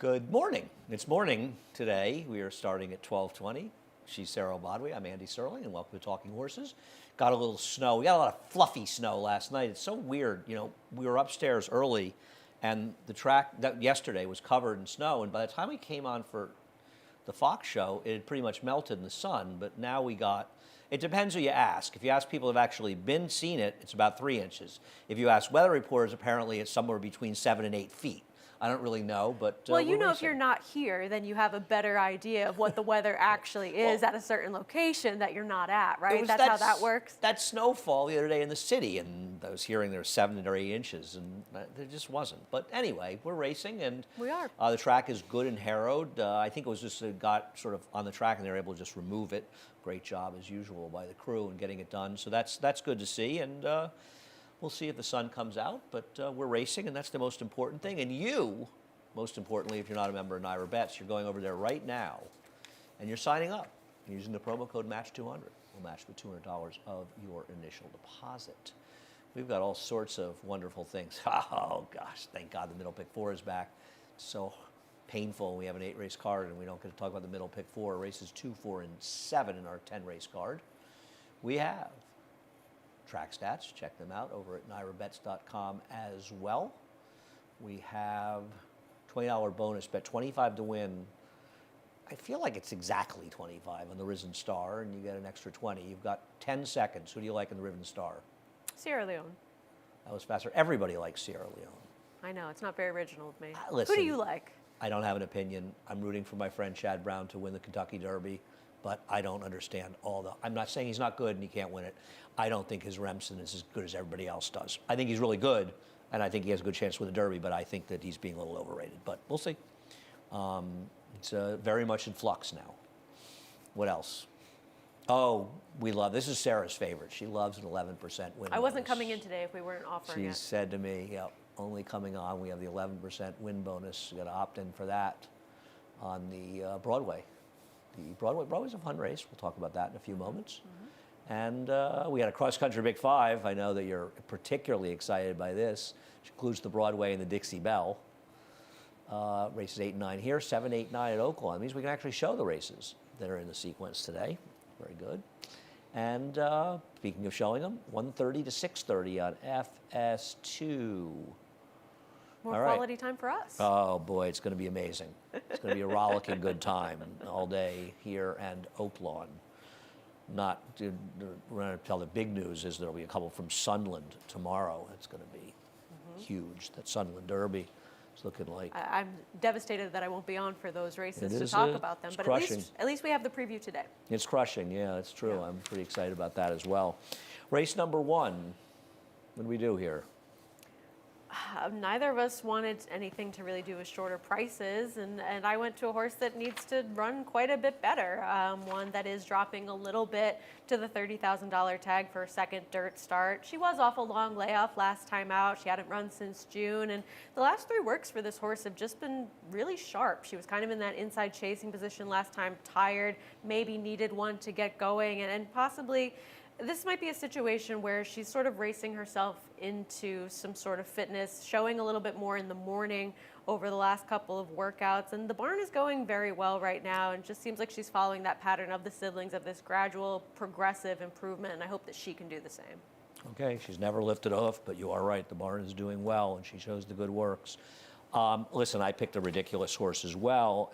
Good morning. It's morning today. We are starting at 12:20. She's Sarah Bodway. I'm Andy Serling, and welcome to Talking Horses. Got a little snow. We got a lot of fluffy snow last night. It's so weird. You know, we were upstairs early, and the track that yesterday was covered in snow. And by the time we came on for the Fox show, it had pretty much melted in the sun. But now we got. It depends who you ask. If you ask people who've actually seen it, it's about 3 inches. If you ask weather reporters, apparently it's somewhere between 7 and 8 feet. I don't really know, but well, you know, racing. if you're not here, then you have a better idea of what the weather actually is at a certain location that you're not at, right? That's how that works. That snowfall the other day in the city, and I was hearing there were 7 or 8 inches, and there just wasn't. But anyway, we're racing, and we are. The track is good and harrowed. I think it was just got sort of on the track, and they were able to just remove it. Great job as usual by the crew in getting it done. So that's good to see, and we'll see if the sun comes out. But we're racing, and that's the most important thing. And you, most importantly, if you're not a member of NYRA Bets, you're going over there right now, and you're signing up using the promo code MATCH200. We'll match with $200 of your initial deposit. We've got all sorts of wonderful things. Oh gosh, thank God the middle pick 4 is back. It's so painful. We have an 8-race card, and we don't get to talk about the middle pick 4. Races 2, 4, and 7 in our 10-race card. We have track stats. Check them out over at nyrabets.com as well. We have $20 bonus bet, 25 to win. I feel like it's exactly 25 on the Risen Star, and you get an extra 20. You've got 10 seconds. Who do you like in the Risen Star? Sierra Leone. That was faster. Everybody likes Sierra Leone. I know, it's not very original of me. Listen, who do you like? I don't have an opinion. I'm rooting for my friend Chad Brown to win the Kentucky Derby, but I don't understand I'm not saying he's not good and he can't win it. I don't think his Remsen is as good as everybody else does. I think he's really good, and I think he has a good chance to win the Derby, but I think that he's being a little overrated. But we'll see. It's very much in flux now. What else? Oh, we love, this is Sarah's favorite. She loves an 11% win. I wasn't coming in today if we weren't offering it. She said to me, yeah, only coming on, we have the 11% win bonus. You got to opt in for that on the Broadway. Broadway's a fun race. We'll talk about that in a few moments. And we had a cross-country Big 5. I know that you're particularly excited by this, which includes the Broadway and the Dixie Belle. Races 8 and 9 here, 7, 8, 9 at Oaklawn. It means we can actually show the races that are in the sequence today. Very good. And speaking of showing them, 1:30 to 6:30 on FS2. More quality time for us. Oh, boy, it's going to be amazing. It's going to be a rollicking good time all day here and Oaklawn. We're going to tell the big news is there will be a couple from Sunland tomorrow. It's going to be huge. That Sunland Derby is looking like. I'm devastated that I won't be on for those races to is talk about them, but crushing. at least we have the preview today. It's crushing, yeah, it's true. Yeah. I'm pretty excited about that as well. Race number 1, what do we do here? Neither of us wanted anything to really do with shorter prices, and I went to a horse that needs to run quite a bit better, one that is dropping a little bit to the $30,000 tag for a second dirt start. She was off a long layoff last time out. She hadn't run since June, and the last 3 works for this horse have just been really sharp. She was kind of in that inside chasing position last time, tired, maybe needed one to get going, and possibly this might be a situation where she's sort of racing herself into some sort of fitness, showing a little bit more in the morning over the last couple of workouts. And the barn is going very well right now, and just seems like she's following that pattern of the siblings of this gradual, progressive improvement, and I hope that she can do the same. Okay, she's never lifted a hoof, but you are right. The barn is doing well, and she shows the good works. Listen, I picked a ridiculous horse as well,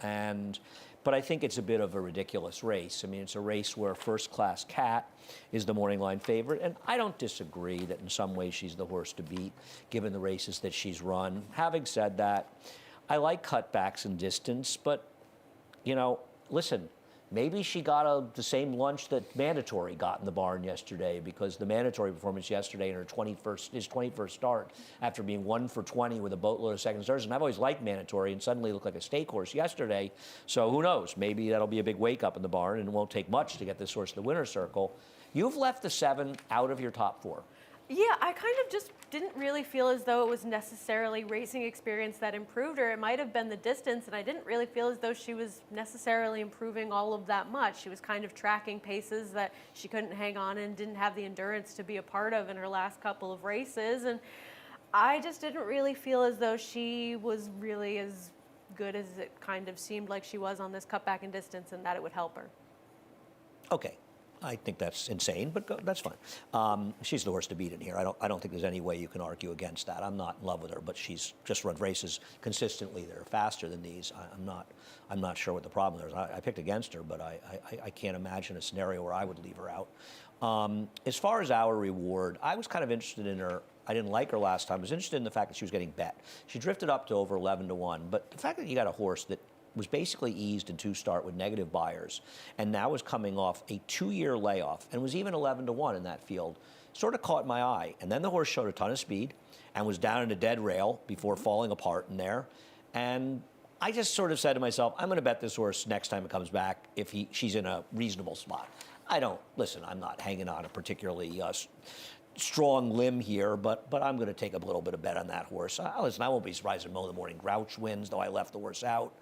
but I think it's a bit of a ridiculous race. I mean, it's a race where First Class Cat is the morning line favorite, and I don't disagree that in some ways she's the horse to beat, given the races that she's run. Having said that, I like cutbacks and distance, but, you know, listen, maybe she got the same lunch that Mandatory got in the barn yesterday, because the Mandatory performance yesterday in his 21st start after being 1 for 20 with a boatload of second starts. And I've always liked Mandatory, and suddenly looked like a stake horse yesterday. So who knows? Maybe that'll be a big wake up in the barn, and it won't take much to get this horse to the winner's circle. You've left the 7 out of your top 4. Yeah, I kind of just didn't really feel as though it was necessarily racing experience that improved her. It might have been the distance, and I didn't really feel as though she was necessarily improving all of that much. She was kind of tracking paces that she couldn't hang on and didn't have the endurance to be a part of in her last couple of races. And I just didn't really feel as though she was really as good as it kind of seemed like she was on this cutback in distance, and that it would help her. Okay. I think that's insane, but that's fine. She's the horse to beat in here. I don't think there's any way you can argue against that. I'm not in love with her, but she's just run races consistently that are faster than these. I'm not sure what the problem is. I picked against her, but I can't imagine a scenario where I would leave her out. As far as our reward, I was kind of interested in her. I didn't like her last time. I was interested in the fact that she was getting bet. She drifted up to over 11-1, but the fact that you got a horse that was basically eased in two-start with negative buyers, and now is coming off a 2-year layoff, and was even 11-1 in that field, sort of caught my eye. And then the horse showed a ton of speed, and was down in a dead rail before falling apart in there. And I just sort of said to myself, I'm going to bet this horse next time it comes back if she's in a reasonable spot. Listen, I'm not hanging on a particularly strong limb here, but I'm going to take a little bit of bet on that horse. Listen, I won't be surprised if Mo the Morning Grouch wins, though I left the horse out.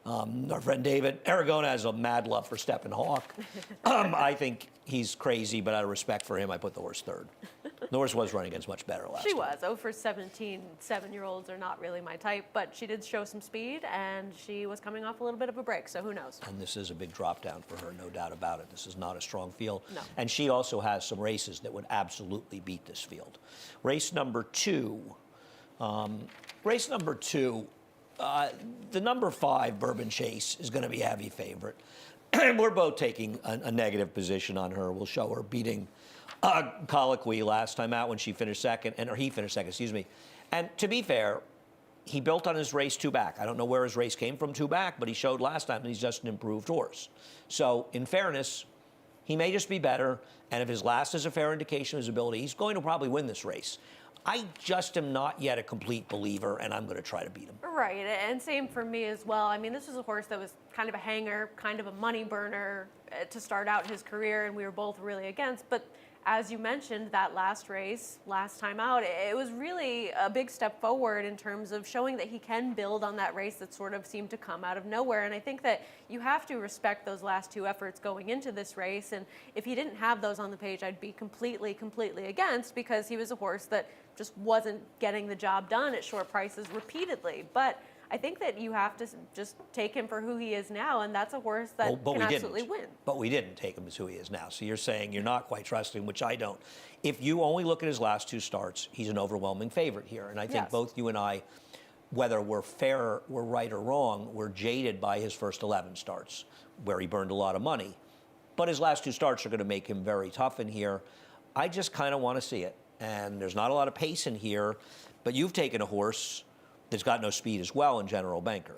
Our friend David Aragona has a mad love for Stephen Hawk. I think he's crazy, but out of respect for him, I put the horse third. The horse was running against much better last time. She was. 0 for 17. 7-year-olds are not really my type, but she did show some speed, and she was coming off a little bit of a break, so who knows? And this is a big drop down for her, no doubt about it. This is not a strong field. No. And she also has some races that would absolutely beat this field. Race number two. The number 5, Bourbon Chase, is going to be a heavy favorite. And we're both taking a negative position on her. We'll show her beating Colloquy last time out when she finished second, or he finished second, excuse me. And to be fair, he built on his race 2 back. I don't know where his race came from 2 back, but he showed last time that he's just an improved horse. So in fairness, he may just be better, and if his last is a fair indication of his ability, he's going to probably win this race. I just am not yet a complete believer, and I'm going to try to beat him. Right, and same for me as well. I mean, this was a horse that was kind of a hanger, kind of a money burner to start out his career, and we were both really against. But as you mentioned, that last race, last time out, it was really a big step forward in terms of showing that he can build on that race that sort of seemed to come out of nowhere. And I think that you have to respect those last 2 efforts going into this race. And if he didn't have those on the page, I'd be completely against, because he was a horse that just wasn't getting the job done at short prices repeatedly. But I think that you have to just take him for who he is now, and that's a horse that can absolutely win. But we didn't take him as who he is now. So you're saying you're not quite trusting, which I don't. If you only look at his last 2 starts, he's an overwhelming favorite here. And I think both you and I, whether we're right or wrong, we're jaded by his first 11 starts, where he burned a lot of money. But his last 2 starts are going to make him very tough in here. I just kind of want to see it. And there's not a lot of pace in here, but you've taken a horse that's got no speed as well in General Banker.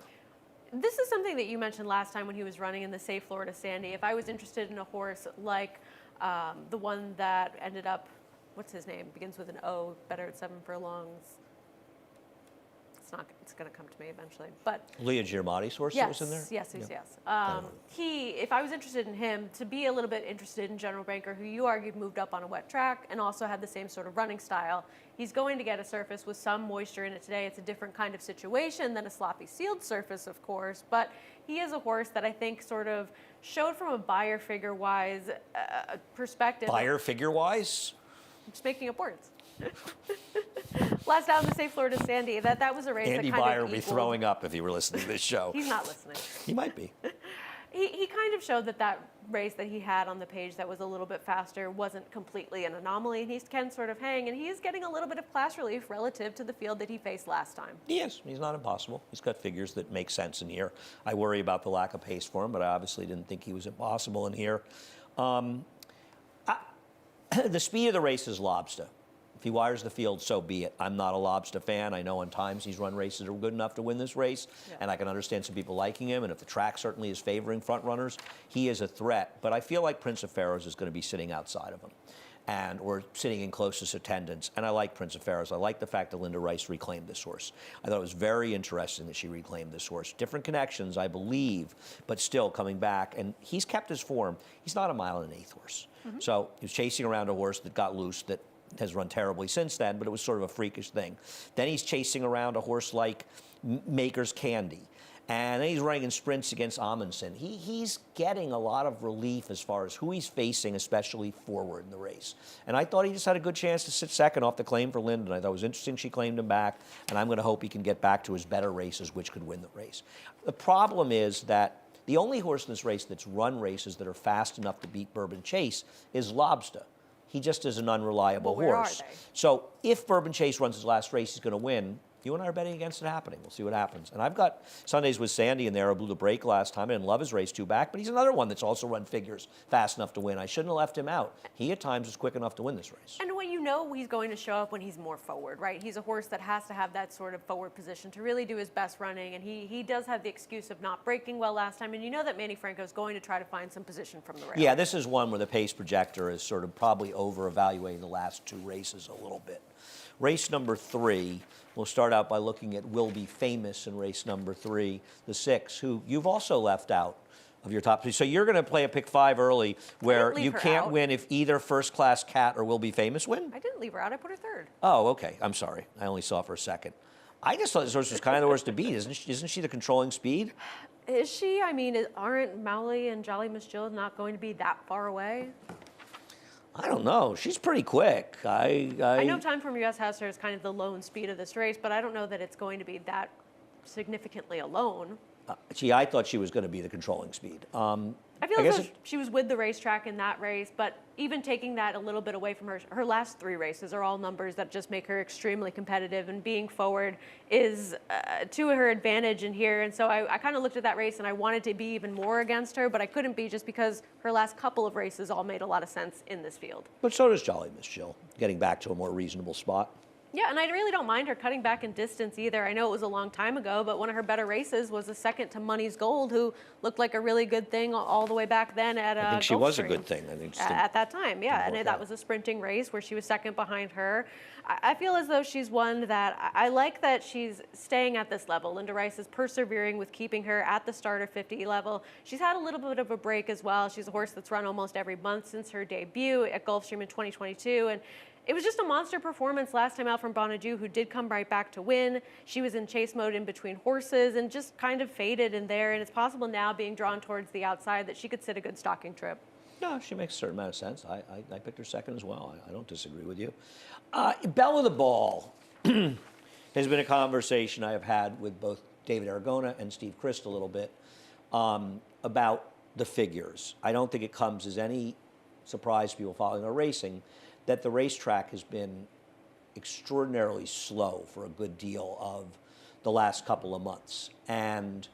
This is something that you mentioned last time when he was running in the Safe Florida Sandy. If I was interested in a horse like the one that ended up, what's his name? Begins with an O, better at 7 furlongs. It's going to come to me eventually. But Leah Giammatti's horse that was in there? Yes. If I was interested in him, to be a little bit interested in General Banker, who you argued moved up on a wet track and also had the same sort of running style, he's going to get a surface with some moisture in it today. It's a different kind of situation than a sloppy sealed surface, of course, but he is a horse that I think sort of showed from a buyer figure-wise perspective. Buyer figure-wise? I'm just making up words. Last out in the Safe Florida Sandy, that was a race Andy that kind Buyer of would be throwing up if he were listening to this show. He's not listening. He might be. He kind of showed that race that he had on the page that was a little bit faster wasn't completely an anomaly, and he can sort of hang, and he is getting a little bit of class relief relative to the field that he faced last time. He is. He's not impossible. He's got figures that make sense in here. I worry about the lack of pace for him, but I obviously didn't think he was impossible in here. The speed of the race is Lobster. If he wires the field, so be it. I'm not a Lobster fan. I know in times he's run races that are good enough to win this race, and I can understand some people liking him, and if the track certainly is favoring front runners, he is a threat. But I feel like Prince of Pharaohs is going to be sitting outside of him, or sitting in closest attendance, and I like Prince of Pharaohs. I like the fact that Linda Rice reclaimed this horse. I thought it was very interesting that she reclaimed this horse. Different connections, I believe, but still coming back, and he's kept his form. He's not a 1 1/8 horse. So he was chasing around a horse that got loose, that has run terribly since then, but it was sort of a freakish thing. Then he's chasing around a horse like Maker's Candy. And then he's running in sprints against Amundsen. He's getting a lot of relief as far as who he's facing, especially forward in the race. And I thought he just had a good chance to sit second off the claim for Linden. I thought it was interesting she claimed him back, and I'm going to hope he can get back to his better races, which could win the race. The problem is that the only horse in this race that's run races that are fast enough to beat Bourbon Chase is Lobster. He just is an unreliable Well, where horse. are they? So if Bourbon Chase runs his last race, he's going to win. You and I are betting against it happening. We'll see what happens. And I've got Sundays with Sandy in there. I blew the break last time. I didn't love his race 2 back, but he's another one that's also run figures fast enough to win. I shouldn't have left him out. He at times is quick enough to win this race. And when you know he's going to show up when he's more forward, right? He's a horse that has to have that sort of forward position to really do his best running, and he does have the excuse of not breaking well last time, and you know that Manny Franco's going to try to find some position from the rail. Yeah, this is one where the pace projector is sort of probably over-evaluating the last 2 races a little bit. Race number 3, we'll start out by looking at Will Be Famous in race number 3, the 6, who you've also left out of your top 3. So you're going to play a pick 5 early where leave you her can't out. win if either First Class Cat or Will Be Famous win? I didn't leave her out. I put her third. Oh, okay. I'm sorry. I only saw it for a second. I just thought this horse was kind of the horse to beat. Isn't she the controlling speed? Is she? I mean, aren't Mowley and Jolly Miss Jill not going to be that far away? I don't know. She's pretty quick. I know Time from US has her as kind of the lone speed of this race, but I don't know that it's going to be that significantly alone. I thought she was going to be the controlling speed. I feel as though she was with the racetrack in that race, but even taking that a little bit away from her, her last 3 races are all numbers that just make her extremely competitive, and being forward is to her advantage in here. And so I kind of looked at that race and I wanted to be even more against her, but I couldn't be just because her last couple of races all made a lot of sense in this field. But so does Jolly Miss Jill, getting back to a more reasonable spot. Yeah, and I really don't mind her cutting back in distance either. I know it was a long time ago, but one of her better races was a second to Money's Gold, who looked like a really good thing all the way back then at I think she was a Gulfstream. good thing. I think At that time, yeah, work and that out. was a sprinting race where she was second behind her. I feel as though she's one that I like that she's staying at this level. Linda Rice is persevering with keeping her at the starter 50 level. She's had a little bit of a break as well. She's a horse that's run almost every month since her debut at Gulfstream in 2022, and it was just a monster performance last time out from Bonadou, who did come right back to win. She was in chase mode in between horses and just kind of faded in there. And it's possible now, being drawn towards the outside, that she could sit a good stalking trip. No, she makes a certain amount of sense. I picked her second as well. I don't disagree with you. Belle of the Ball has been a conversation I have had with both David Aragona and Steve Christ a little bit about the figures. I don't think it comes as any surprise to people following our racing that the racetrack has been extraordinarily slow for a good deal of the last couple of months. And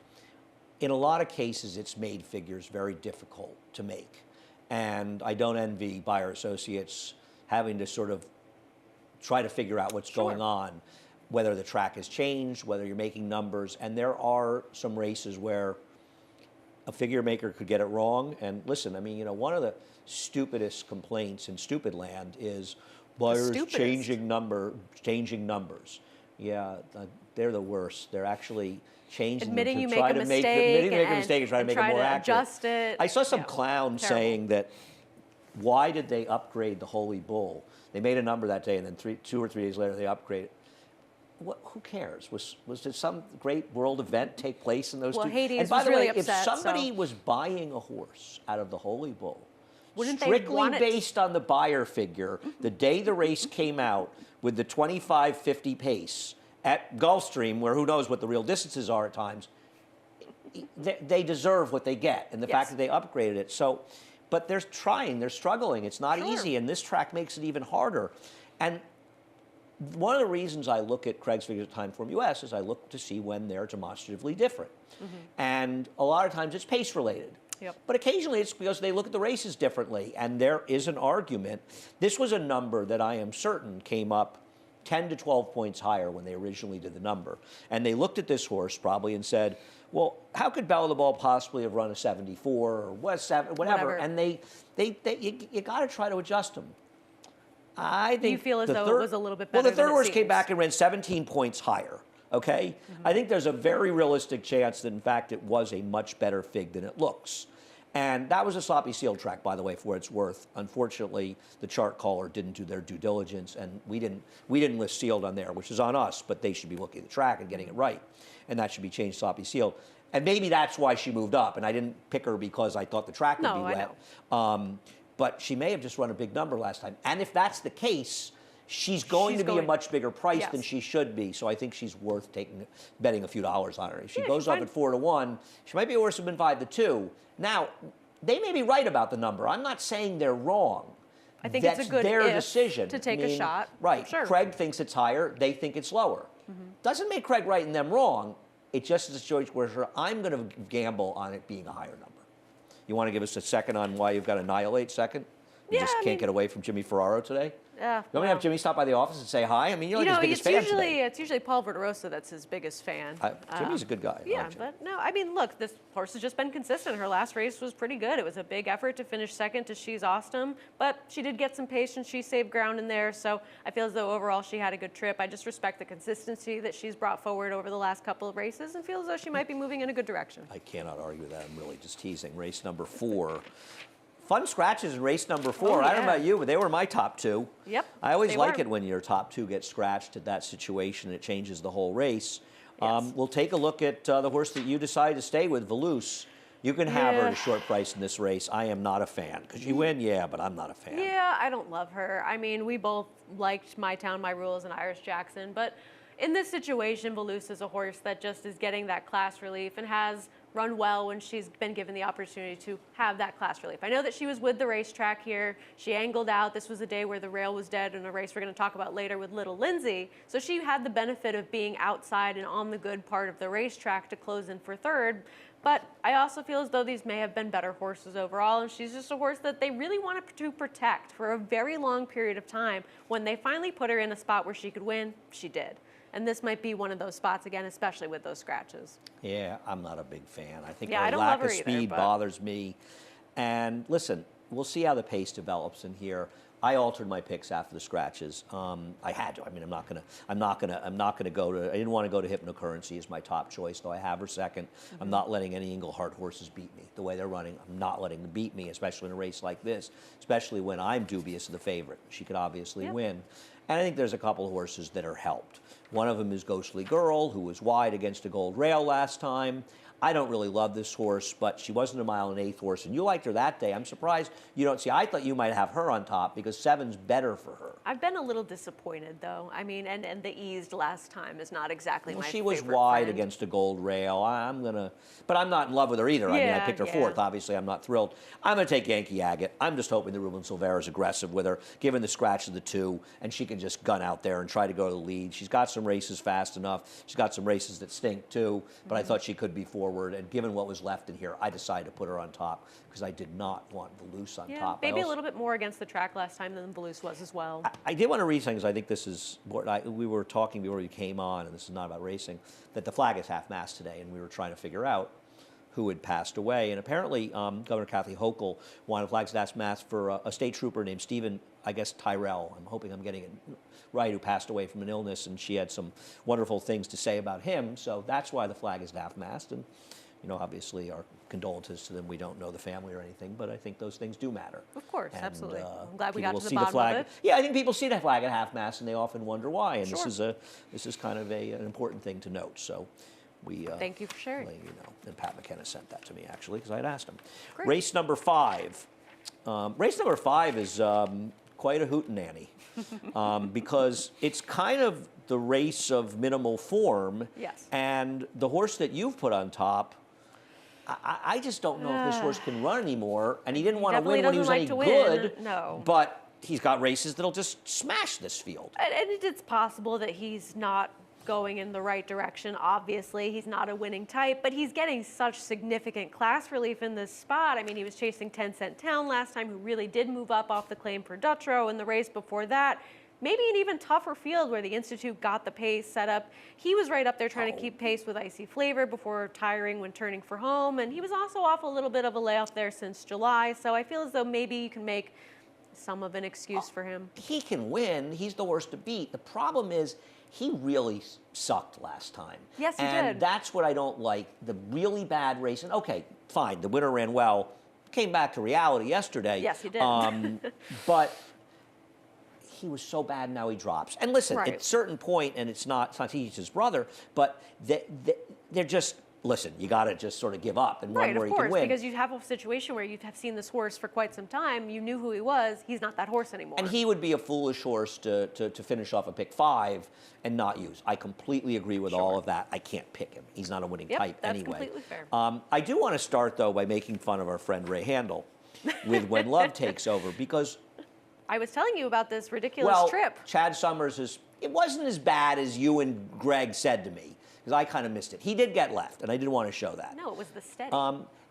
in a lot of cases, it's made figures very difficult to make. And I don't envy buyer associates having to sort of try to figure out what's going on, whether the track has changed, whether you're making numbers. And there are some races where a figure maker could get it wrong. And listen, I mean, you know, one of the stupidest complaints in Stupid Land is buyers changing numbers. Yeah, they're the worst. They're actually changing Admitting them you to make try a to make mistake a mistake and try to make it more accurate. Adjust it. I saw some Yeah, clown terrible. saying that why did they upgrade the Holy Bull? They made a number that day, and then 2 or 3 days later they upgraded. Who cares? Was there some great world event take place in those Well, two? Hades and by was the really way, upset, if somebody so- was buying a horse out of the Holy Bull, Wouldn't they strictly want it- based on the buyer figure, the day the race came out with the 25-50 pace at Gulfstream, where who knows what the real distances are at times, they deserve what they get, and the Yes. fact that they upgraded it. So, but they're trying, they're struggling. It's not Sure. easy, and this track makes it even harder. And one of the reasons I look at Craig's figures at Timeform US is I look to see when they're demonstratively different. And a lot of times it's pace related. Yep. But occasionally it's because they look at the races differently, and there is an argument. This was a number that I am certain came up 10 to 12 points higher when they originally did the number. And they looked at this horse probably and said, well, how could Belle of the Ball possibly have run a 74 or whatever? Whatever. And you got to try to adjust them. I think You feel as the though it third- was a little bit Well, better the third than it horse came seems. back and ran 17 points higher. Okay, I think there's a very realistic chance that in fact it was a much better fig than it looks. And that was a sloppy seal track, by the way, for what it's worth. Unfortunately, the chart caller didn't do their due diligence, and we didn't list sealed on there, which is on us, but they should be looking at the track and getting it right. And that should be changed sloppy sealed. And maybe that's why she moved up. And I didn't pick her because I thought the track would No, be I wet. know. But she may have just run a big number last time. And if that's the case, she's going to be a much bigger price than Yes. she should be. So I think she's worth betting a few dollars on her. If she Yeah, goes she's up fine. at 4-1, she might be worse than 5-2. Now, they may be right about the number. I'm not saying they're wrong. I think That's it's a good their if decision to take a shot. Right. Sure. Craig thinks it's higher. They think it's lower. Doesn't make Craig right and them wrong. It just is a choice where I'm going to gamble on it being a higher number. You want to give us a second on why you've got to annihilate second? You Yeah, just I can't mean- get away from Jimmy Ferraro today? Yeah. You want me to have Jimmy stop by the office and say hi? I mean, you're like his biggest fan today. It's usually Paul Verderosa that's his biggest fan. Jimmy's a good guy. I Yeah, like Jimmy. but no, I mean, look, this horse has just been consistent. Her last race was pretty good. It was a big effort to finish second to She's Awesome, but she did get some pace and she saved ground in there. So I feel as though overall she had a good trip. I just respect the consistency that she's brought forward over the last couple of races and feel as though she might be moving in a good direction. I cannot argue with that. I'm really just teasing. Race number 4. Fun scratches in race number 4. Oh, I don't know yeah. about you, but they were my top 2. Yep, I always they like were. it when your top 2 get scratched at that situation. It changes the whole race. Yes. We'll take a look at the horse that you decided to stay with, Velouse. You can have her at a Yeah. short price in this race. I am not a fan. Could you win? Yeah, but I'm not a fan. Yeah, I don't love her. I mean, we both liked My Town, My Rules and Iris Jackson, but in this situation, Velouse is a horse that just is getting that class relief and has run well when she's been given the opportunity to have that class relief. I know that she was with the racetrack here. She angled out. This was a day where the rail was dead in a race we're going to talk about later with Little Lindsay. So she had the benefit of being outside and on the good part of the racetrack to close in for third. But I also feel as though these may have been better horses overall, and she's just a horse that they really wanted to protect for a very long period of time. When they finally put her in a spot where she could win, she did. And this might be one of those spots again, especially with those scratches. Yeah, I'm not a big fan. I think Yeah, I her don't lack love her of either, speed but- bothers me. And listen, we'll see how the pace develops in here. I altered my picks after the scratches. I had to. I mean, I'm not gonna go to. I didn't want to go to Hypnocurrency as my top choice, though I have her second. I'm not letting any Englehart horses beat me the way they're running. I'm not letting them beat me, especially in a race like this. Especially when I'm dubious of the favorite. She could obviously Yep. win. And I think there's a couple of horses that are helped. One of them is Ghostly Girl, who was wide against a Gold Rail last time. I don't really love this horse, but she wasn't a 1 1/8 horse, and you liked her that day. I'm surprised you don't see. I thought you might have her on top because 7's better for her. I've been a little disappointed, though. I mean, and the eased last time is not exactly Well, my she was favorite wide friend. against a Gold Rail. But I'm not in love with her either. I mean, I Yeah, picked her yeah. fourth. Obviously, I'm not thrilled. I'm going to take Yankee Agate. I'm just hoping that Ruben Silvera is aggressive with her, given the scratch of the 2, and she can just gun out there and try to go to the lead. She's got some races fast enough. She's got some races that stink too, but I thought she could be forward. And given what was left in here, I decided to put her on top because I did not want Velouse on Yeah, top. I maybe a also- little bit more against the track last time than Velouse was as well. I did want to read something because I think this is what we were talking before you came on, and this is not about racing, that the flag is half-mast today, and we were trying to figure out who had passed away. And apparently, Governor Kathy Hochul wanted flags half-mast for a state trooper named Stephen, I guess, Tyrell. I'm hoping I'm getting it right, who passed away from an illness, and she had some wonderful things to say about him. So that's why the flag is half-mast. And, obviously, our condolences to them. We don't know the family or anything, but I think those things do matter. Of course, And, absolutely. I'm glad we people got will to the see bottom flag. of it. Yeah, I think people see the flag at half-mast, and they often wonder why. And Sure. this is kind of an important thing to note. So we Thank you for sharing. letting you know. And Pat McKenna sent that to me actually because I had asked him. Great. Race number 5. Race number 5 is quite a hootenanny because it's kind of the race of minimal form. Yes. And the horse that you've put on top. I just don't know if this horse can run anymore, and he didn't want to definitely win when he doesn't was like any to win, good. no. But he's got races that'll just smash this field. And it's possible that he's not going in the right direction. Obviously, he's not a winning type, but he's getting such significant class relief in this spot. I mean, he was chasing 10 Cent Town last time, who really did move up off the claim for Dutrow in the race before that. Maybe an even tougher field where the Institute got the pace set up. He was right up there trying to keep pace with Icy Flavor before tiring when turning for home. And he was also off a little bit of a layoff there since July. So I feel as though maybe you can make some of an excuse for him. He can win. He's the worst to beat. The problem is he really sucked last time. Yes, he and did. that's what I don't like. The really bad racing. Okay, fine. The winner ran well. Came back to reality yesterday. Yes, he did. But he was so bad, now he drops. And listen, Right. at a certain point, and it's not Teach's brother, but they're just listen, you got to just sort of give up and run Right, where of you can course, win. because you have a situation where you have seen this horse for quite some time. You knew who he was. He's not that horse anymore. And he would be a foolish horse to finish off a pick 5 and not use. I completely agree with all of that. I can't pick him. He's not a winning Yep, type that's anyway. completely fair. I do want to start, though, by making fun of our friend Ray Handel with When Love Takes Over, because I was telling you about this ridiculous trip. Chad Summers it wasn't as bad as you and Greg said to me, because I kind of missed it. He did get left, and I didn't want to show that. No, it was the steady.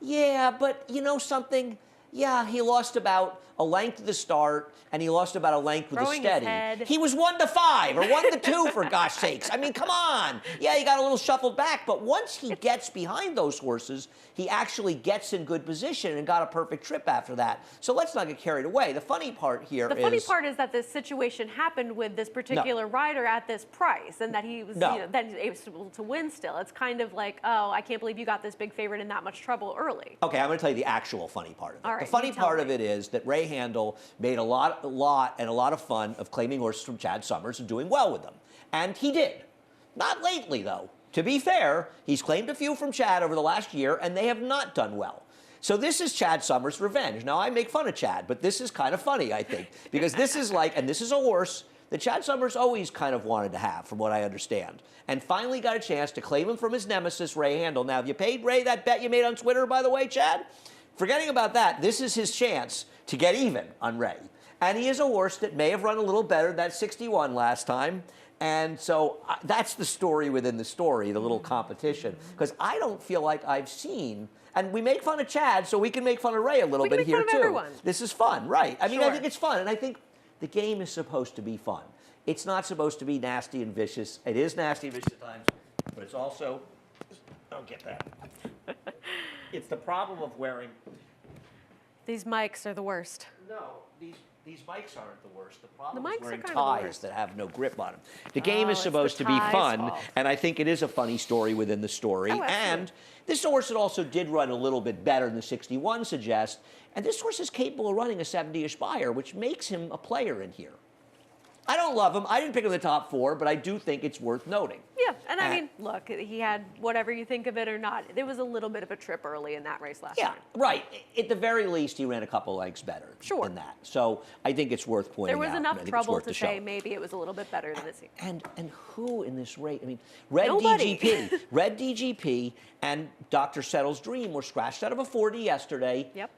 Yeah, but you know something? Yeah, he lost about a length at the start, and he lost about a length with Throwing the his steady. head. He was 1-5 or 1-2 for gosh sakes. I mean, come on. Yeah, he got a little shuffled back, but once he gets behind those horses, he actually gets in good position and got a perfect trip after that. So let's not get carried away. The funny part here The funny part is that this situation happened with this particular rider at this price, and that he was then able to win still. It's kind of like, oh, I can't believe you got this big favorite in that much trouble early. Okay, I'm going to tell you the actual funny part of it. All right, the funny you tell part me. of it is that Ray Handel made a lot of fun of claiming horses from Chad Summers and doing well with them. And he did. Not lately, though. To be fair, he's claimed a few from Chad over the last year, and they have not done well. So this is Chad Summers' revenge. Now, I make fun of Chad, but this is kind of funny, I think, because this is and this is a horse that Chad Summers always kind of wanted to have, from what I understand, and finally got a chance to claim him from his nemesis, Ray Handel. Now, have you paid Ray that bet you made on Twitter, by the way, Chad? Forgetting about that, this is his chance to get even on Ray. And he is a horse that may have run a little better than that 61 last time. And so that's the story within the story, the little competition. Because I don't feel like I've seen, and we make fun of Chad, so we can make fun of Ray a little bit here, too. Everyone. This is fun, right? I mean, I Sure. think it's fun. And I think the game is supposed to be fun. It's not supposed to be nasty and vicious. It is nasty and vicious at times, but it's also, don't get that. It's the problem of wearing. These mics are the worst. No, these mics aren't the worst. The problem The is mics are wearing kind of the ties worst. that have no grip on them. The game is it's supposed the to be ties' fun, fault. and I think it is a funny story within the story. Oh, absolutely. And this horse that also did run a little bit better than the 61 suggests, and this horse is capable of running a 70-ish buyer, which makes him a player in here. I don't love him. I didn't pick him in the top 4, but I do think it's worth noting. Yeah, and I mean, look, he had whatever you think of it or not. There was a little bit of a trip early in that race last Yeah, time. right. At the very least, he ran a couple lengths better than that. So I think it's worth pointing out. There was I enough think it's trouble worth to the say show. maybe it was a little bit better than it seemed. And who in this race? I mean, Red Nobody. DGP, Red DGP, and Dr. Settle's Dream were scratched out of a 40 yesterday. Yep.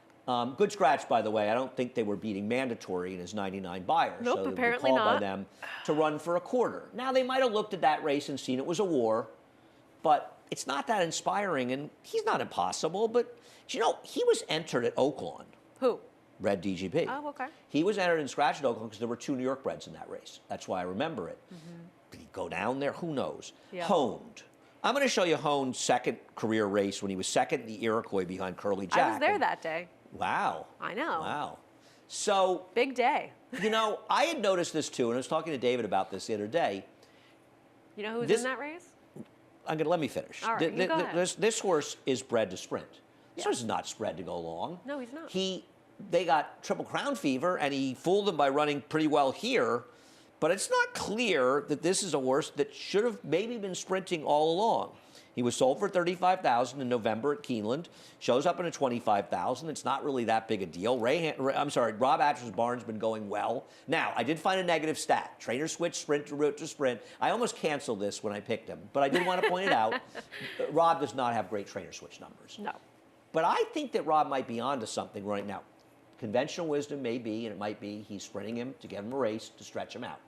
Good scratch, by the way. I don't think they were beating Mandatory in his 99 buyer. Nope, so they were apparently called by not. them to run for a quarter. Now, they might have looked at that race and seen it was a war, but it's not that inspiring, and he's not impossible. But, you know, he was entered at Oaklawn. Who? Red DGP. Oh, okay. He was entered in scratch at Oakland because there were 2 New York breds in that race. That's why I remember it. Did he go down there? Who knows? Yeah. Honed. I'm going to show you Hone's second career race when he was second in the Iroquois behind Curly Jack. I was there And- that day. Wow. I know. Wow. So, Big day. you know, I had noticed this too, and I was talking to David about this the other day. You know who's This- in that race? Let me finish. All right, you go ahead. This horse is bred to sprint. This horse is not bred to go long. No, he's not. They got Triple Crown fever, and he fooled them by running pretty well here. But it's not clear that this is a horse that should have maybe been sprinting all along. He was sold for $35,000 in November at Keeneland. Shows up in a $25,000. It's not really that big a deal. Rob Atcher's barn's been going well. Now, I did find a negative stat. Trainer switch, sprint to route to sprint. I almost canceled this when I picked him, but I did want to point it out. Rob does not have great trainer switch numbers. No. But I think that Rob might be onto something right now. Conventional wisdom may be, and it might be, he's sprinting him to give him a race to stretch him out.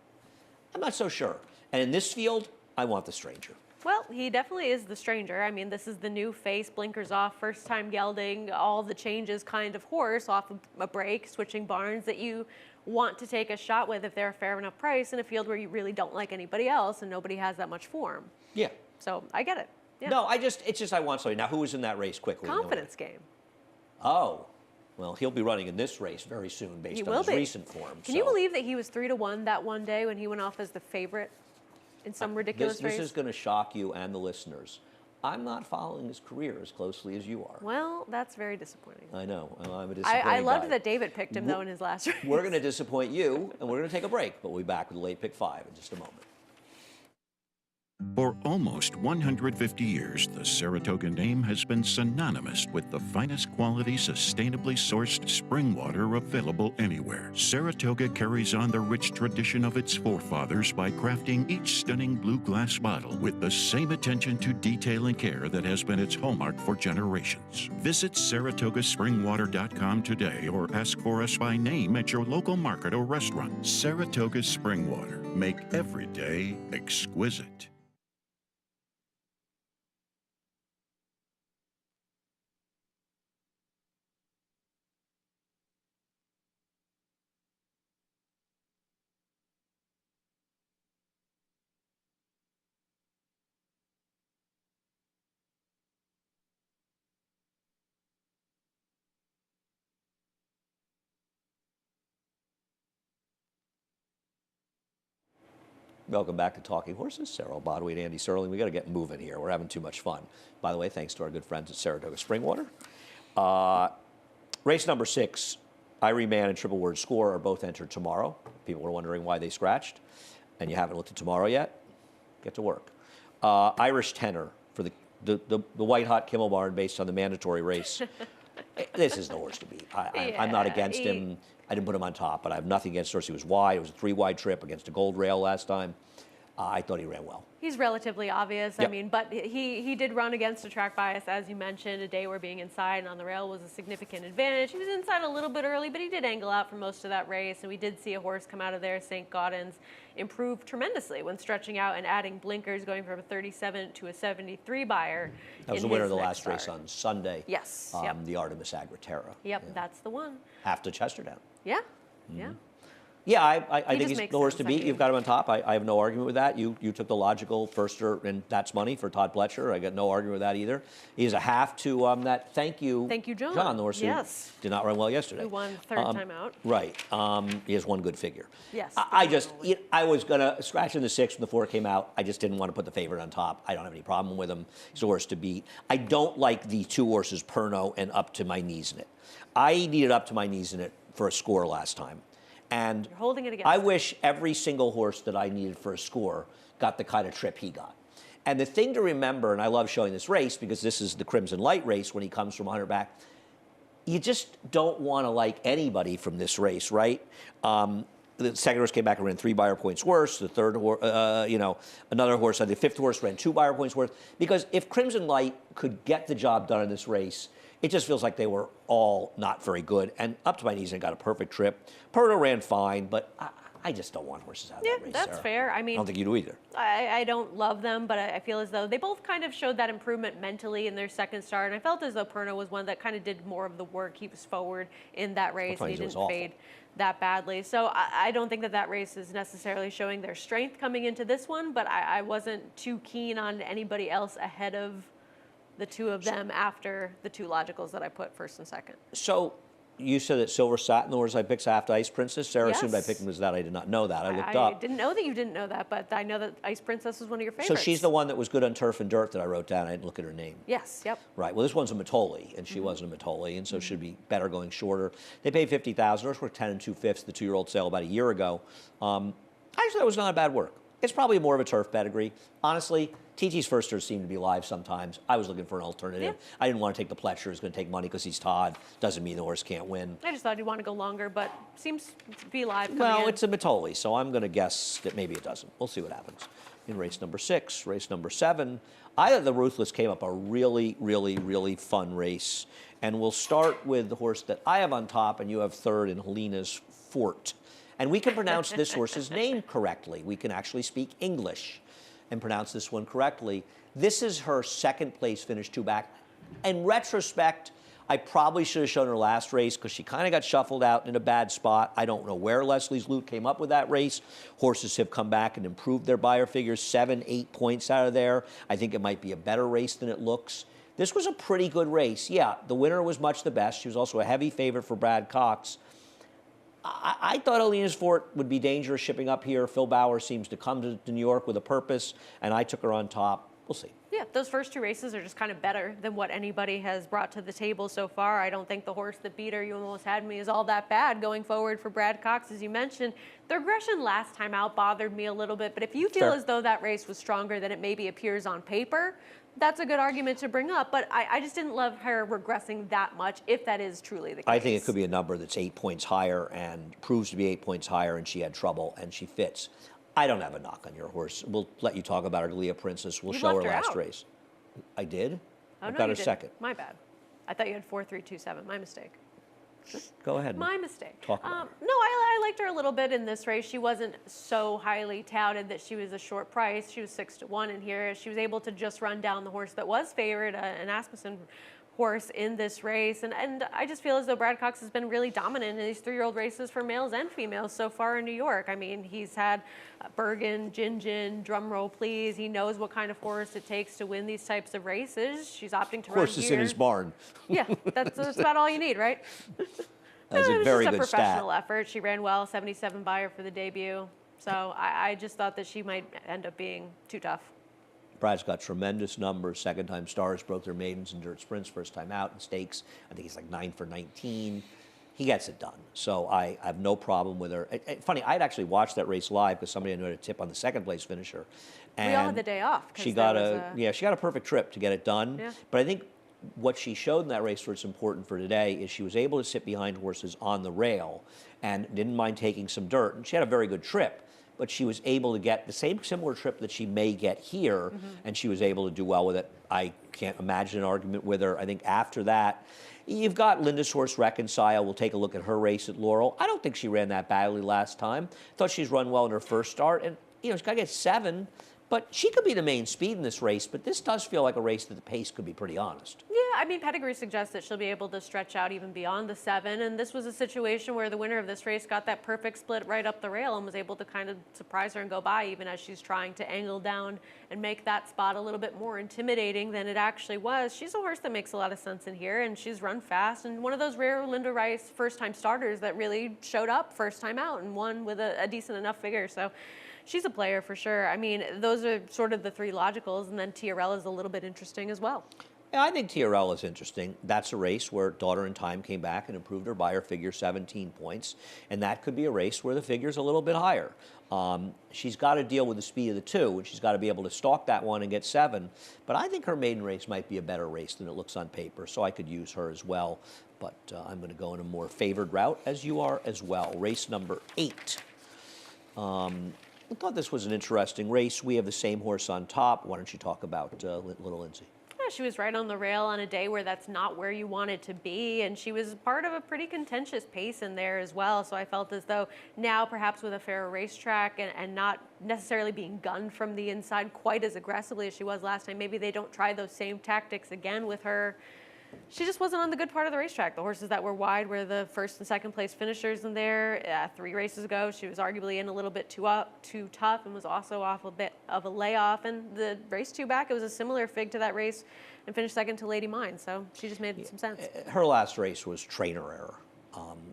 I'm not so sure. And in this field, I want the stranger. Well, he definitely is the stranger. I mean, this is the new face, blinkers off, first time gelding, all the changes kind of horse off a break, switching barns that you want to take a shot with if they're a fair enough price in a field where you really don't like anybody else and nobody has that much form. Yeah. So I get it. Yeah. No, it's just I want somebody. Now, who was in that race quickly? Confidence game. Oh. Well, he'll be running in this race very soon based on his recent form. Can you believe that he was 3-1 that one day when he went off as the favorite in some ridiculous race? This is going to shock you and the listeners. I'm not following his career as closely as you are. Well, that's very disappointing. I know. I'm a disappointed I loved guy. that David picked him, though, in his last race. We're going to disappoint you, and we're going to take a break. But we'll be back with the late pick 5 in just a moment. For almost 150 years, the Saratoga name has been synonymous with the finest quality, sustainably sourced spring water available anywhere. Saratoga carries on the rich tradition of its forefathers by crafting each stunning blue glass bottle with the same attention to detail and care that has been its hallmark for generations. Visit SaratogaSpringwater.com today or ask for us by name at your local market or restaurant. Saratoga Spring Water. Make every day exquisite. Welcome back to Talking Horses. Sarah Bodway and Andy Serling. We got to get moving here. We're having too much fun. By the way, thanks to our good friends at Saratoga Springwater. Race number 6, Irie Man and Triple Word Score are both entered tomorrow. People are wondering why they scratched, and you haven't looked at tomorrow yet. Get to work. Irish Tenor for the White Hot Kimmel Barn based on the mandatory race. This is the horse to beat. I'm not against him. I didn't put him on top, but I have nothing against the horse. He was wide. It was a 3-wide trip against a gold rail last time. I thought he ran well. He's relatively obvious. Yep. I mean, but he did run against a track bias, as you mentioned. A day where being inside and on the rail was a significant advantage. He was inside a little bit early, but he did angle out for most of that race. And we did see a horse come out of there, St. Gaudens, improve tremendously when stretching out and adding blinkers, going from a 37 to a 73 buyer. That was the winner of the last race on Sunday. Yes. Yep. The Artemis Agriterra. Yep, that's the one. Half to Chestertown. Yeah. Yeah. Yeah, I think just he's makes the horse sense. to beat. You've got him on top. I have no argument with that. You took the logical firster, and that's money for Todd Pletcher. I got no argument with that either. He's a half to that Thank You, John. John, the horse who Yes. did not run well yesterday. Who won third time out. Right. He has one good figure. Yes, I was going to scratch in the 6 when the 4 came out. I just didn't want to put the favorite on top. I don't have any problem with him. He's a horse to beat. I don't like the 2 horses, Perno and Up to My Knees in It. I needed Up to My Knees in It for a score last time. And You're holding it against I him. wish every single horse that I needed for a score got the kind of trip he got. And the thing to remember, and I love showing this race because this is the Crimson Light race when he comes from 100 back, you just don't want to like anybody from this race, right? The second horse came back and ran 3 buyer points worse. The third horse, another horse, the 5th horse ran 2 buyer points worse. Because if Crimson Light could get the job done in this race, it just feels like they were all not very good. And Up to My Knees and got a perfect trip. Perno ran fine, but I just don't want horses out of that race. That's Sarah. fair. I mean, I don't think you do either. I don't love them, but I feel as though they both kind of showed that improvement mentally in their second start. And I felt as though Perno was one that kind of did more of the work. He was forward in that race, and he didn't fade that badly. So I don't think that race is necessarily showing their strength coming into this one, but I wasn't too keen on anybody else ahead of the 2 of them after the 2 logicals that I put first and second. So you said that Silver Satin, the horse I picked after Ice Princess. Sarah assumed I picked him as that. I did not know that. I looked up. I didn't know that you didn't know that, but I know that Ice Princess was one of your favorites. So she's the one that was good on turf and dirt that I wrote down. I didn't look at her name. Yes, yep. Right. Well, this one's a Matoli, and she wasn't a Matoli, and so should be better going shorter. They paid $50,000. Hers were 10 2/5, the 2-year-old sale about a year ago. I just thought it was not a bad work. It's probably more of a turf pedigree. Honestly, TT's firsters seem to be live sometimes. I was looking for an alternative. Yeah. I didn't want to take the Pletcher. He's going to take money because he's Todd. Doesn't mean the horse can't win. I just thought he'd want to go longer, but seems to be live coming Well, in. it's a Matoli, so I'm going to guess that maybe it doesn't. We'll see what happens. In race number 6, race number 7, I thought the Ruthless came up a really, really, really fun race. And we'll start with the horse that I have on top, and you have third in Helena's Fort. And we can pronounce this horse's name correctly. We can actually speak English and pronounce this one correctly. This is her second place finish 2 back. In retrospect, I probably should have shown her last race because she kind of got shuffled out in a bad spot. I don't know where Leslie's Loot came up with that race. Horses have come back and improved their buyer figures, 7, 8 points out of there. I think it might be a better race than it looks. This was a pretty good race. Yeah, the winner was much the best. She was also a heavy favorite for Brad Cox. I thought Helena's Fort would be dangerous shipping up here. Phil Bauer seems to come to New York with a purpose, and I took her on top. We'll see. Yeah, Yeah, those first 2 races are just kind of better than what anybody has brought to the table so far. I don't think the horse that beat her, You Almost Had Me, is all that bad going forward for Brad Cox, as you mentioned. The aggression last time out bothered me a little bit, but if you feel Fair. as though that race was stronger than it maybe appears on paper, that's a good argument to bring up. But I just didn't love her regressing that much, if that is truly the case. I think it could be a number that's 8 points higher and proves to be 8 points higher, and she had trouble and she fits. I don't have a knock on your horse. We'll let you talk about her, Leah Princess. We'll You show her left her last out. race. I did? Oh, I've no, got you her didn't. second. My bad. I thought you had 4-3-2-7. My mistake. Go ahead. My mistake. Talk about her. No, I liked her a little bit in this race. She wasn't so highly touted that she was a short price. She was 6-1 in here. She was able to just run down the horse that was favored, an Asmussen horse in this race. And I just feel as though Brad Cox has been really dominant in these 3-year-old races for males and females so far in New York. I mean, he's had Bergen, Gin, drum roll please. He knows what kind of horse it takes to win these types of races. She's opting to run Horse is in here. his barn. Yeah, that's about all you need, right? That's It a was very just a good stat. professional effort. She ran well, 77 by her for the debut. So I just thought that she might end up being too tough. Brad's got tremendous numbers. Second-time stars, broke their maidens in dirt sprints, first time out in stakes. I think he's like 9 for 19. He gets it done. So I have no problem with her. Funny, I'd actually watched that race live because somebody I knew had a tip on the second place finisher. And We all had the day off. 'cause She there got was she got a perfect trip to get it done. Yeah. But I think what she showed in that race, what's important for today, is she was able to sit behind horses on the rail and didn't mind taking some dirt. And she had a very good trip, but she was able to get the same similar trip that she may get here, and she was able to do well with it. I can't imagine an argument with her. I think after that, you've got Linda's horse Reconcile. We'll take a look at her race at Laurel. I don't think she ran that badly last time. Thought she's run well in her first start, and she's got to get 7. But she could be the main speed in this race, but this does feel like a race that the pace could be pretty honest. Yeah, I mean, pedigree suggests that she'll be able to stretch out even beyond the 7. And this was a situation where the winner of this race got that perfect split right up the rail and was able to kind of surprise her and go by, even as she's trying to angle down and make that spot a little bit more intimidating than it actually was. She's a horse that makes a lot of sense in here, and she's run fast. And one of those rare Linda Rice first-time starters that really showed up first time out and won with a decent enough figure. So she's a player for sure. I mean, those are sort of the 3 logicals, and then Tiarella's a little bit interesting as well. Yeah, I think Tiarella is interesting. That's a race where Daughter in Time came back and improved her by her figure 17 points, and that could be a race where the figure's a little bit higher. She's got to deal with the speed of the 2, and she's got to be able to stalk that one and get 7. But I think her maiden race might be a better race than it looks on paper, so I could use her as well. But I'm going to go in a more favored route, as you are as well. Race number 8. I thought this was an interesting race. We have the same horse on top. Why don't you talk about Little Lindsay? Yeah, she was right on the rail on a day where that's not where you want it to be, and she was part of a pretty contentious pace in there as well. So I felt as though now, perhaps with a fairer racetrack and not necessarily being gunned from the inside quite as aggressively as she was last time, maybe they don't try those same tactics again with her. She just wasn't on the good part of the racetrack. The horses that were wide were the first and second place finishers in there. 3 races ago, she was arguably in a little bit too tough and was also off a bit of a layoff. And the race 2 back, it was a similar fig to that race and finished second to Lady Mine. So she just made some sense. Her last race was trainer error.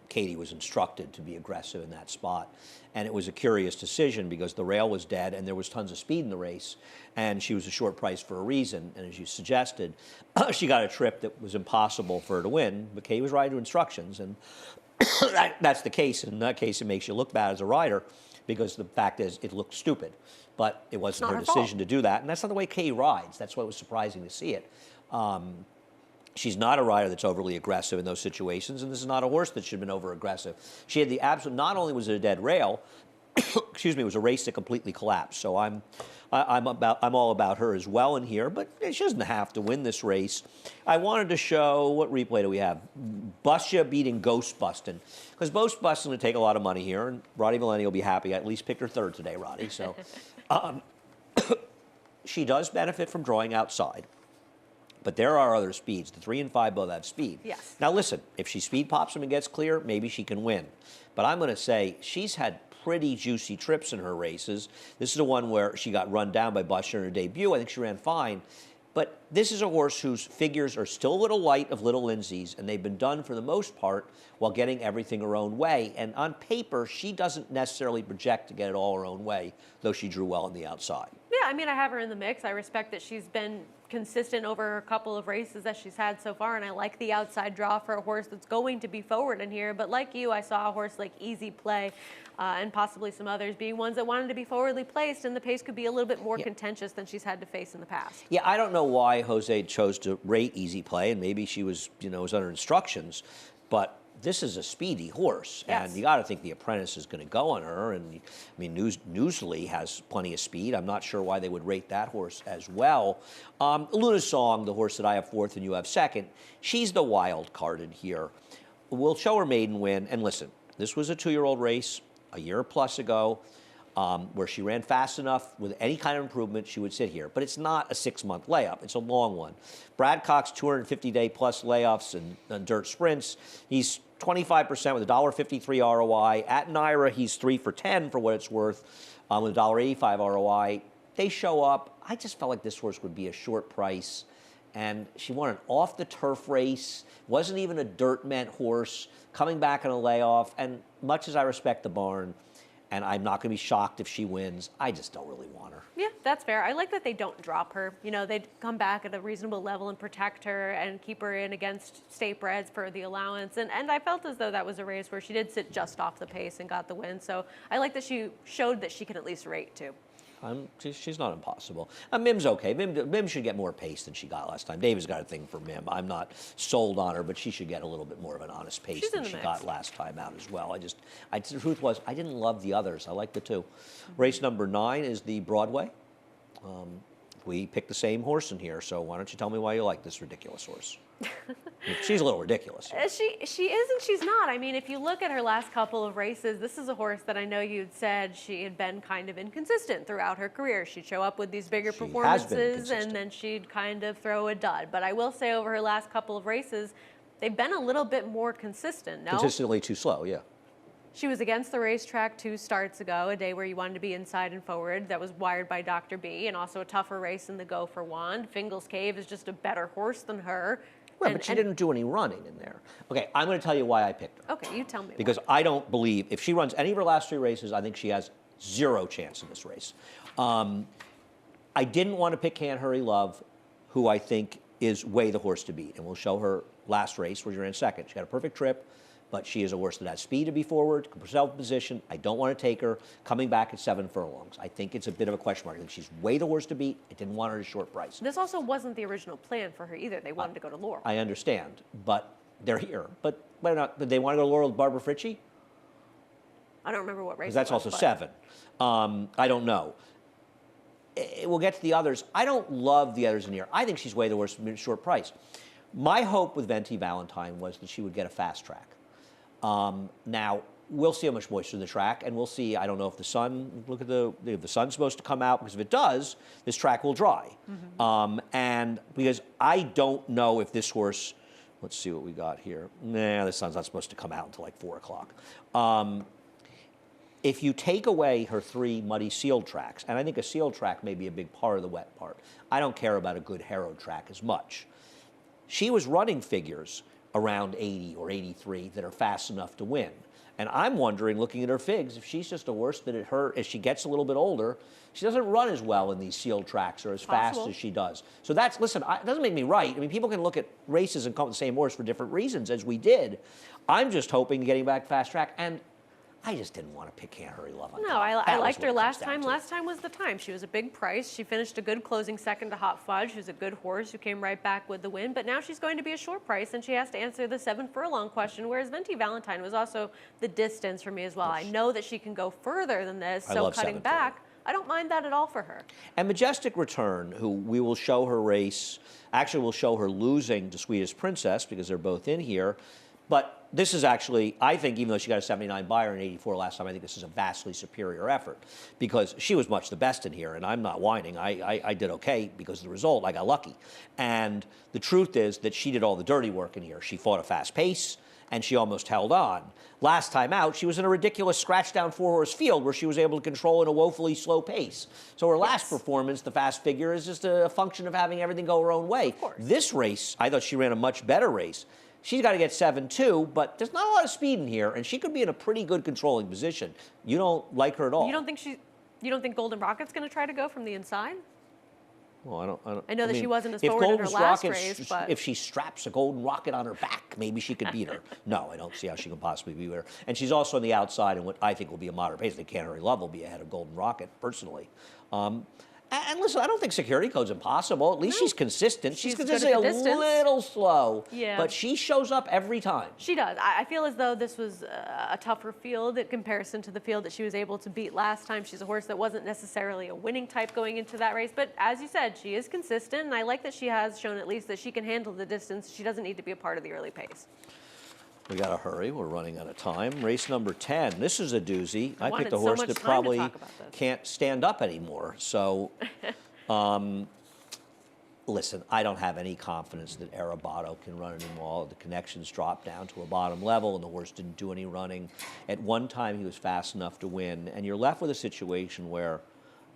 Katie was instructed to be aggressive in that spot. And it was a curious decision because the rail was dead and there was tons of speed in the race. And she was a short price for a reason. And as you suggested, she got a trip that was impossible for her to win. But Katie was riding to instructions. And that's the case. In that case, it makes you look bad as a rider because the fact is it looked stupid. But it wasn't her her decision fault. to do that. And that's not the way Katie rides. That's why it was surprising to see it. She's not a rider that's overly aggressive in those situations, and this is not a horse that should have been over-aggressive. She had the absolute, not only was it a dead rail, excuse me, it was a race that completely collapsed. So I'm all about her as well in here, but she doesn't have to win this race. I wanted to show, what replay do we have? Bussia beating Ghost Bustin', because Ghost Bustin' would take a lot of money here, and Roddy Millennial will be happy. I at least picked her 3rd today, Roddy. So she does benefit from drawing outside. But there are other speeds. The 3 and 5 both have speed. Yes. Now listen, if she speed pops them and gets clear, maybe she can win. But I'm going to say she's had pretty juicy trips in her races. This is the one where she got run down by Busher in her debut. I think she ran fine. But this is a horse whose figures are still a little light of Little Lindsay's, and they've been done for the most part while getting everything her own way. And on paper, she doesn't necessarily project to get it all her own way, though she drew well on the outside. Yeah, I mean, I have her in the mix. I respect that she's been consistent over a couple of races that she's had so far, and I like the outside draw for a horse that's going to be forward in here. But like you, I saw a horse like Easy Play and possibly some others being ones that wanted to be forwardly placed, and the pace could be a little bit more contentious than she's had to face in the past. Yeah, I don't know why Jose chose to rate Easy Play, and maybe she was, was under instructions, but this is a speedy horse, Yes. and you got to think the Apprentice is going to go on her. And I mean, Newsley has plenty of speed. I'm not sure why they would rate that horse as well. Luna Song, the horse that I have fourth and you have second, she's the wild card in here. We'll show her maiden win, and listen, this was a 2-year-old race a year plus ago. Where she ran fast enough with any kind of improvement, she would sit here. But it's not a 6-month layup. It's a long one. Brad Cox, 250-day-plus layoffs and dirt sprints. He's 25% with a $1.53 ROI. At Naira, he's 3 for 10 for what it's worth with a $1.85 ROI. They show up. I just felt like this horse would be a short price. And she won an off-the-turf race. Wasn't even a dirt meant horse. Coming back in a layoff. And much as I respect the barn, and I'm not going to be shocked if she wins, I just don't really want her. Yeah, that's fair. I like that they don't drop her. They'd come back at a reasonable level and protect her and keep her in against state breds for the allowance. And I felt as though that was a race where she did sit just off the pace and got the win. So I like that she showed that she can at least rate too. She's not impossible. Mim's okay. Mim should get more pace than she got last time. David's got a thing for Mim. I'm not sold on her, but she should get a little bit more of an honest pace She's than she got last time out as well. The truth was, I didn't love the others. I like the two. Race number 9 is the Broadway. We picked the same horse in here, so why don't you tell me why you like this ridiculous horse? She's a little ridiculous. She is and she's not. I mean, if you look at her last couple of races, this is a horse that I know you'd said she had been kind of inconsistent throughout her career. She'd show up with these bigger She has been performances inconsistent. and then she'd kind of throw a dud. But I will say over her last couple of races, they've been a little bit more consistent, no? Consistently too slow, yeah. She was against the racetrack 2 starts ago, a day where you wanted to be inside and forward. That was wired by Dr. B, and also a tougher race in the Go for Wand. Fingal's Cave is just a better horse than her. Well, but she didn't do any running in there. Okay, I'm going to tell you why I picked her. Okay, you tell me. Because I don't believe, if she runs any of her last 3 races, I think she has 0 chance in this race. I didn't want to pick Can't Hurry Love, who I think is way the horse to beat. And we'll show her last race where she ran second. She had a perfect trip, but she is a horse that has speed to be forward, can put herself in position. I don't want to take her coming back at 7 furlongs. I think it's a bit of a question mark. I think she's way the horse to beat. I didn't want her at a short price. This also wasn't the original plan for her either. They wanted to go to Laurel. I understand, but they're here. But why not? Did they want to go to Laurel with Barbara Fritchie? I don't remember what race. Because that's it was, also but 7. I don't know. We'll get to the others. I don't love the others in here. I think she's way the worst short price. My hope with Venti Valentine was that she would get a fast track. Now, we'll see how much moisture in the track, and we'll see, I don't know if the sun, look at if the sun's supposed to come out, because if it does, this track will dry. And because I don't know if this horse, let's see what we got here. Nah, the sun's not supposed to come out until like 4 o'clock. If you take away her 3 muddy sealed tracks, and I think a sealed track may be a big part of the wet part, I don't care about a good harrowed track as much. She was running figures around 80 or 83 that are fast enough to win. And I'm wondering, looking at her figs, if she's just a horse that as she gets a little bit older, she doesn't run as well in these sealed tracks or as fast as she does. So listen, it doesn't make me right. I mean, people can look at races and come up with the same horse for different reasons, as we did. I'm just hoping getting back fast track, and I just didn't want to pick Can't Hurry Love on No, top. I That was liked what her it last comes down time. to. Last time was the time. She was a big price. She finished a good closing second to Hot Fudge, who's a good horse who came right back with the win. But now she's going to be a short price, and she has to answer the 7 furlong question, whereas Venti Valentine was also the distance for me as well. I know that she can go further than this, I so love cutting 7 back, I don't mind that at all for her. And Majestic Return, who we will show her race, actually we'll show her losing to Sweetest Princess because they're both in here. But this is actually, I think, even though she got a 79 buyer in 84 last time, I think this is a vastly superior effort because she was much the best in here, and I'm not whining. I did okay because of the result. I got lucky. And the truth is that she did all the dirty work in here. She fought a fast pace, and she almost held on. Last time out, she was in a ridiculous scratch-down 4-horse field where she was able to control in a woefully slow pace. So her last performance, the fast figure, is just a function of having everything go her own way. Of course. This race, I thought she ran a much better race. She's got to get 7-2, but there's not a lot of speed in here, and she could be in a pretty good controlling position. You don't like her at all. You don't think Golden Rocket's going to try to go from the inside? Well, I know that she mean, wasn't as if forward in her Golden's last Rocket's- race, but if she straps a golden rocket on her back, maybe she could beat her. No, I don't see how she can possibly beat her. And she's also on the outside in what I think will be a moderate pace. I think Cannery Love will be ahead of Golden Rocket, personally. And listen, I don't think Security Code's impossible. At least she's consistent. She's She's good consistently at a the distance. little slow, Yeah. but she shows up every time. she does. I feel as though this was a tougher field in comparison to the field that she was able to beat last time. She's a horse that wasn't necessarily a winning type going into that race, but as you said, she is consistent, and I like that she has shown at least that she can handle the distance. She doesn't need to be a part of the early pace. We got to hurry. We're running out of time. Race number 10. This is a doozy. I wanted picked a so horse much that time to probably talk about this. can't stand up anymore. So, listen, I don't have any confidence that Arabato can run anymore. The connections dropped down to a bottom level, and the horse didn't do any running. At one time, he was fast enough to win, and you're left with a situation where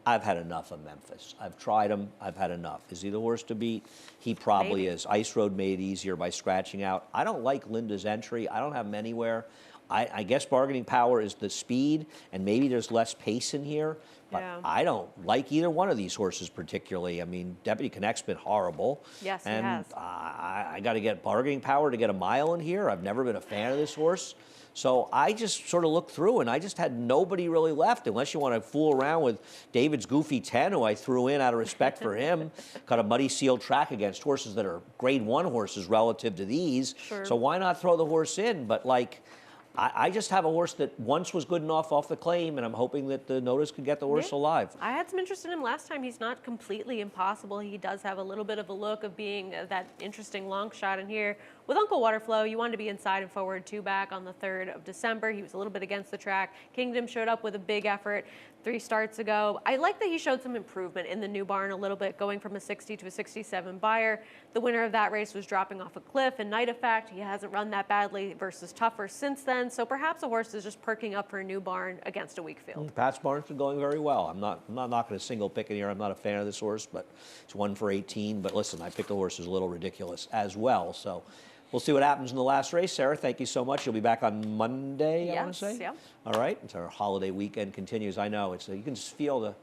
I've had enough of Memphis. I've tried him. I've had enough. Is he the horse to beat? He probably Maybe. is. Ice Road made easier by scratching out. I don't like Linda's entry. I don't have him anywhere. I guess bargaining power is the speed, and maybe there's less pace in here. But Yeah. I don't like either one of these horses particularly. I mean, Deputy Connect's been horrible. Yes, he and has. I got to get bargaining power to get a mile in here. I've never been a fan of this horse. So I just sort of looked through, and I just had nobody really left, unless you want to fool around with David's Goofy 10, who I threw in out of respect for him. Got a muddy sealed track against horses that are grade 1 horses relative to these. Sure. So why not throw the horse in? But, like, I just have a horse that once was good enough off the claim, and I'm hoping that the notice could get the horse Yeah. alive. I had some interest in him last time. He's not completely impossible. He does have a little bit of a look of being that interesting long shot in here. With Uncle Waterflow, you wanted to be inside and forward 2 back on the 3rd of December. He was a little bit against the track. Kingdom showed up with a big effort 3 starts ago. I like that he showed some improvement in the new barn a little bit, going from a 60 to a 67 buyer. The winner of that race was dropping off a cliff in Night Effect. He hasn't run that badly versus Tougher since then, so perhaps a horse is just perking up for a new barn against a weak field. Pat's Barn's been going very well. I'm not knocking a single pick in here. I'm not a fan of this horse, but it's 1 for 18. But listen, I picked the horse is a little ridiculous as well. So we'll see what happens in the last race. Sarah, thank you so much. You'll be back on Monday, I want to Yes, say? yeah. All right. It's our holiday weekend continues. I know. You can just feel the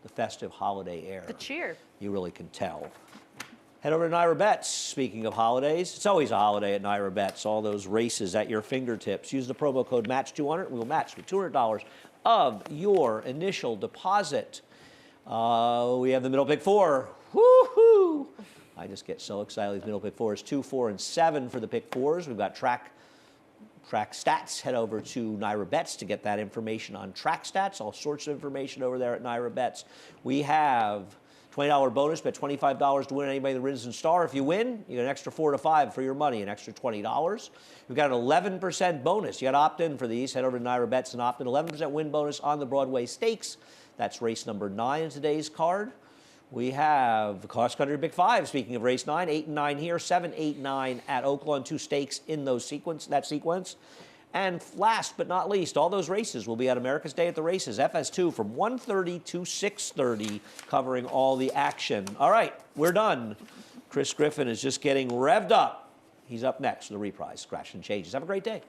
festive holiday air. The cheer. You really can tell. Head over to Naira Bets. Speaking of holidays, it's always a holiday at Naira Bets. All those races at your fingertips. Use the promo code MATCH200. We will match with $200 of your initial deposit. We have the middle pick 4. Woohoo! I just get so excited. These middle pick 4s, 2, 4, and 7 for the pick 4s. We've got track stats. Head over to Naira Bets to get that information on track stats. All sorts of information over there at Naira Bets. We have $20 bonus, bet $25 to win anybody that wins in Star. If you win, you get an extra 4 to 5 for your money, an extra $20. We've got an 11% bonus. You got to opt in for these. Head over to Naira Bets and opt in. 11% win bonus on the Broadway Stakes. That's race number 9 in today's card. We have the Cross Country Big 5. Speaking of race 9, 8 and 9 here, 7, 8, 9 at Oaklawn. 2 stakes in that sequence. And last but not least, all those races will be at America's Day at the Races, FS2, from 1:30 to 6:30, covering all the action. All right, we're done. Chris Griffin is just getting revved up. He's up next for the reprise. Scratch and Changes. Have a great day.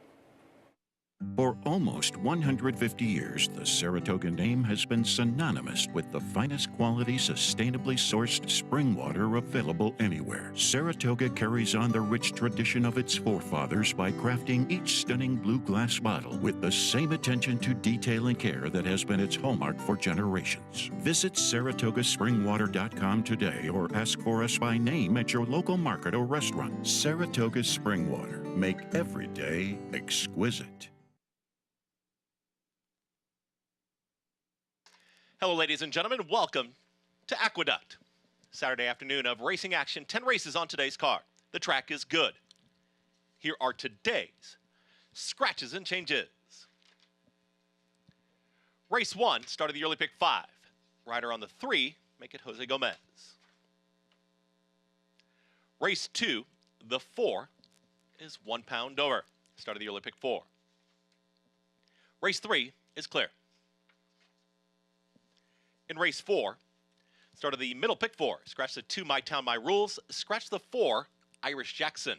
For almost 150 years, the Saratoga name has been synonymous with the finest quality, sustainably sourced spring water available anywhere. Saratoga carries on the rich tradition of its forefathers by crafting each stunning blue glass bottle with the same attention to detail and care that has been its hallmark for generations. Visit SaratogaSpringwater.com today or ask for us by name at your local market or restaurant. Saratoga Spring Water. Make every day exquisite. Hello, ladies and gentlemen. Welcome to Aqueduct. Saturday afternoon of racing action. 10 races on today's card. The track is good. Here are today's scratches and changes. Race 1, start of the early pick 5. Rider on the 3, make it Jose Gomez. Race 2, the 4 is 1 pound over. Start of the early pick 4. Race 3 is clear. In race 4, start of the middle pick 4. Scratch the 2, My Town, My Rules. Scratch the 4, Irish Jackson.